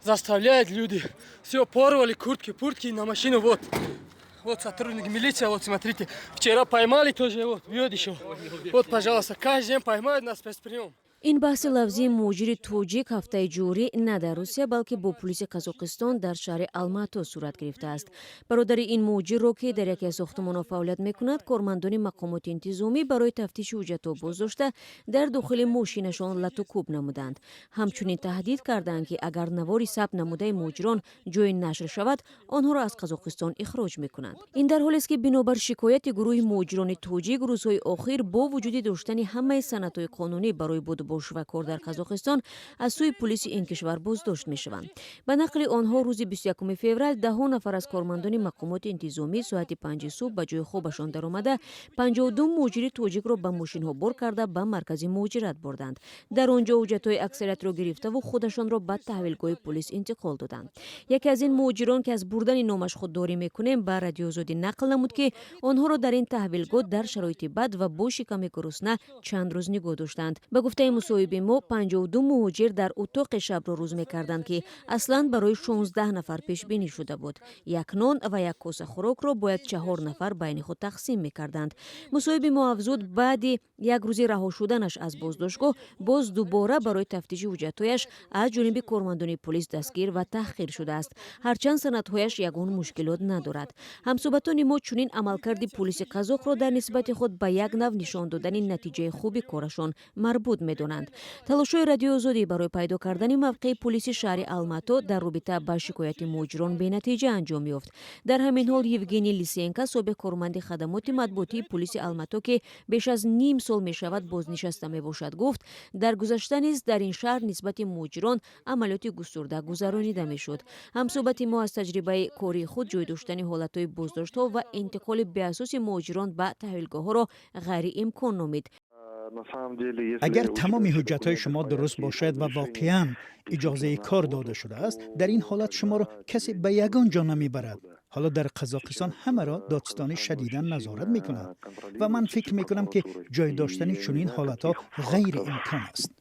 заставляют люди. Все, порвали куртки на машину, вот. Вот сотрудник милиции, вот смотрите. Вчера поймали тоже, вот, бьет еще. Вот, пожалуйста, каждый день поймают на спецприем. ин баҳси лавзии муҳоҷири тоҷик ҳафтаи ҷорӣ на дар Русия балки бо пулиси Қазоқистон дар шаҳри Алмато сурат гирифтааст. Бародари ин муҳоҷирро ки дар яке аз сохтмонҳо фаъолият мекунад, кормандони мақомоти интизомӣ барои тафтиши ҳуҷҷатҳо боздошта дар дохили мошинашон латукӯб намуданд. Ҳамчунин таҳдид карданд ки агар навори сабт намудаи муҳоҷирон ҷои нашр шавад, онҳоро аз Қазоқистон ихроҷ мекунанд. Ин дар ҳолест ки бинобар шикояти гурӯҳи муҳоҷирони тоҷик рӯзҳои охир бо вуҷуди доштани ҳамаи санадҳои қонунӣ барои будубош ва кор дар Қазоқистон аз сӯи пулиси ин кишвар боздошт мешаванд. Ба нақли онҳо рӯзи 21 феврал 10 нафар аз кормандони мақомоти интизомӣ соати 5 субҳ ба ҷои хобашон даромада 52 муҳоҷири тоҷикро ба мошинҳо бор карда ба маркази муҳоҷират бурданд. Дар он ҷо ҳуҷҷатҳои аксариятро гирифтаву худашонро ба таҳвилгоҳи полис интиқол доданд. Яке аз ин муҳоҷирон ки аз бурдани номаш худдорӣ мекунем ба Радиои Озодӣ нақл намуд ки онҳоро дар ин таҳвилгоҳ дар шароити бад ва бо шиками гурусна чанд рӯз нигоҳ доштанд. Ба гуфтаи мусоҳиби мо 52 муҳоҷир дар утоқи шабро рӯз мекарданд ки аслан барои 16 нафар пешбинӣ шуда буд. Як нон ва як коса хӯрокро бояд 4 нафар байни худ тақсим мекарданд. Мусоҳиби мо афзуд баъди як рӯзи раҳо шуданаш аз боздоштгоҳ боз дубора барои тафтиши ҳуҷҷатҳояш аз ҷониби кормандони полис дастгир ва таҳқир шудааст. Ҳарчанд санадҳояш ягон мушкилот надорад. Ҳамсуҳбатони мо чунин амалкарди полиси Қазоқро дар нисбати худ ба як нав нишон додани натиҷаи хуби корашон марбут медонанд. Талошҳои Радиои Озодӣ барои пайдо кардани мавқеи полиси шаҳри Алмато дар робита ба шикояти муҳоҷирон бенатиҷа анҷом ёфт. Дар ҳамин ҳол Евгений Лисенко, собиқ корманди хадамоти матбуотии полиси Алмато ки беш аз ним сол мешавад бознишаста мебошад, гуфт дар гузашта низ дар ин шаҳр нисбати муҳоҷирон амалиёти густурда гузаронида мешуд. Ҳамсуҳбати мо аз таҷрибаи кории худ ҷой доштани ҳолатҳои боздоштҳо ва интиқоли беасоси муҳоҷирон ба таҳвилгоҳҳоро ғайриимкон номид. اگر تمام حجت‌های شما درست باشد و واقعاً اجازه کار داده شده است، در این حالت شما را کسی به یگان جا نمیبرد. حالا در قزاقستان همه را دادستانی شدیداً نظارت میکند و من فکر میکنم که جای داشتن چنین حالت‌ها غیر امکان است.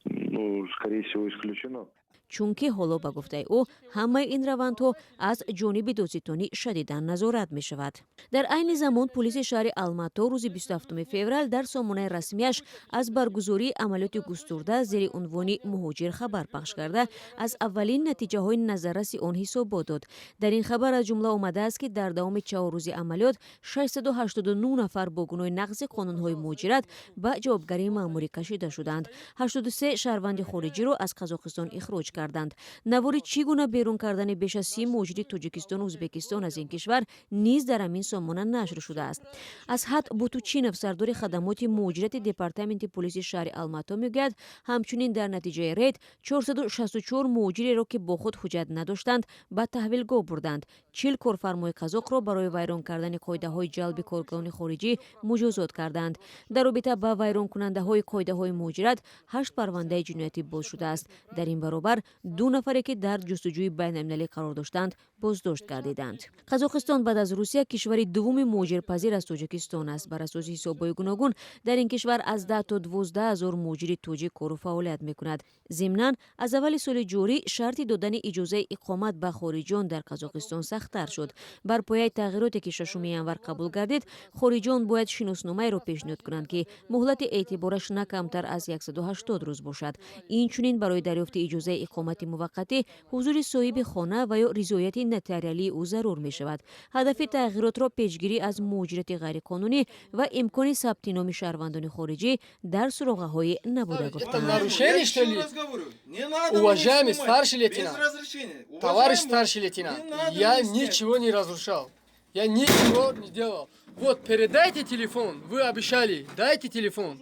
чунки ҳоло ба гуфтаи ӯ ҳамаи ин равандҳо аз ҷониби додситонӣ шадидан назорат мешавад. дар айни замон полиси шаҳри Алмато рӯзи 27 феврал дар сомонаи расмияш аз баргузории амалиёти густурда зери унвони муҳоҷир хабар пахш карда аз аввалин натиҷаҳои назарраси он ҳисобот дод. дар ин хабар аз ҷумла омадааст ки дар давоми 4 рӯзи амалиёт 689 нафар бо гуноҳи нақзи қонунҳои муҳоҷират ба ҷавобгарии маъмурӣ кашида шуданд. 83 шаҳрванди хориҷиро аз Қазоқистон ихроҷ карданд. навори чӣ гуна берун кардани беш аз 30 муҳоҷири Тоҷикистону Ӯзбекистон аз ин кишвар низ дар ҳамин сомона нашр шудааст. Асҳат Бутучинов, сардори хадамоти муҳоҷирати департаменти полиси шаҳри Алмато мегӯяд, ҳамчунин дар натиҷаи рейд 464 муҳоҷиреро ки бо худ ҳуҷҷат надоштанд ба таҳвилгоҳ бурданд. 40 корфармои қазоқро барои вайрон кардани қоидаҳои ҷалби коргарони хориҷӣ муҷозот карданд. дар робита ба вайронкунандаҳои қоидаҳои муҳоҷират 8 парвандаи ҷиноятӣ боз шудааст. дар ин баробар 2 нафаре ки дар ҷустуҷӯи байналмилалӣ қарор доштанд боздошт гардиданд. Қазоқистон баъд аз Русия кишвари дуввуми муҳоҷирпазир аз Тоҷикистон аст. бар асоси ҳисобҳои гуногун дар ин кишвар аз 10 то 12 ҳазор муҳоҷири тоҷик кору фаъолият мекунад. зимнан аз аввали соли ҷорӣ шарти додани иҷозаи иқомат ба хориҷон дар Қазоқистон сахттар шуд. бар пояи тағйироте ки 6 январ қабул гардид, хориҷон бояд шиносномаеро пешниҳод кунанд ки муҳлати эътибораш на камтар аз 180 рӯз бошад. инчунин барои дарёфти иҷозаи иқомати муваққатӣ ҳузури соҳиби хона ва ё ризояти нотариалии ӯ зарур мешавад. ҳадафи тағйиротро пешгирӣ аз муҳоҷирати ғайриқонунӣ ва имкони сабти номи шаҳрвандони хориҷӣ дар суроғаҳои набуда гуфтанд. Уважаемый старший лейтенант, товарищ старший лейтенант, я ничего не разрушал, я ничего не делал. Вот, передайте телефон, вы обещали, дайте телефон.